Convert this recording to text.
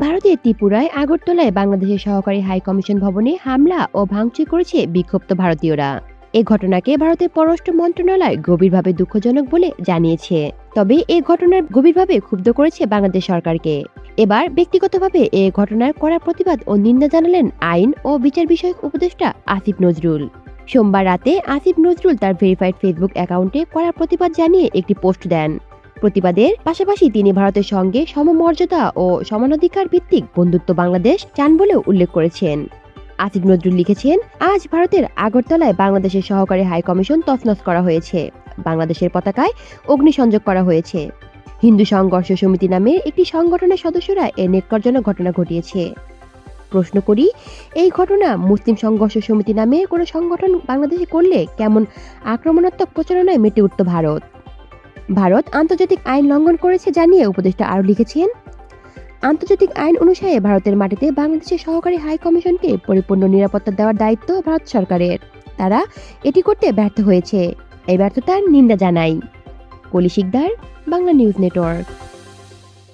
ভারতের ত্রিপুরায় আগরতলায় বাংলাদেশের সহকারী হাই কমিশন ভবনে হামলা ও ভাঙচুর করেছে বিক্ষুব্ধ ভারতীয়রা। এ ঘটনাকে ভারতের পররাষ্ট্র মন্ত্রণালয় গভীরভাবে দুঃখজনক বলে জানিয়েছে। তবে এ ঘটনার গভীরভাবে ক্ষুব্ধ করেছে বাংলাদেশ সরকারকে। এবার ব্যক্তিগতভাবে এ ঘটনার কড়া প্রতিবাদ ও নিন্দা জানালেন আইন ও বিচার বিষয়ক উপদেষ্টা আসিফ নজরুল। সোমবার রাতে আসিফ নজরুল তার ভেরিফাইড ফেসবুক অ্যাকাউন্টে কড়া প্রতিবাদ জানিয়ে একটি পোস্ট দেন। প্রতিবাদের পাশাপাশি তিনি ভারতের সঙ্গে সমমর্যাদা ও সমানাধিকার ভিত্তিক বন্ধুত্ব বাংলাদেশ চান বলেও উল্লেখ করেছেন। আসিফ নজরুল লিখেছেন, আজ ভারতের আগরতলায় বাংলাদেশের সহকারী হাই কমিশন তছনছ করা হয়েছে। বাংলাদেশের পতাকায় অগ্নিসংযোগ করা হয়েছে। হিন্দু সংঘর্ষ সমিতি নামের একটি সংগঠনের সদস্যরা এর নেটকর্জনক ঘটনা ঘটিয়েছে। প্রশ্ন করি, এই ঘটনা মুসলিম সংঘর্ষ সমিতি নামে কোনো সংগঠন বাংলাদেশে করলে কেমন আক্রমণাত্মক প্রচারণায় মেতে উঠত ভারত। ভারত আন্তর্জাতিক আইন লঙ্ঘন করেছে জানিয়ে উপদেষ্টা আরও লিখেছেন, আন্তর্জাতিক আইন অনুসারে ভারতের মাটিতে বাংলাদেশের সহকারী হাই কমিশনকে পরিপূর্ণ নিরাপত্তা দেওয়ার দায়িত্ব ভারত সরকারের। তারা এটি করতে ব্যর্থ হয়েছে। এই ব্যর্থতার নিন্দা জানাই। কলি শিকদার, বাংলা নিউজ নেটওয়ার্ক।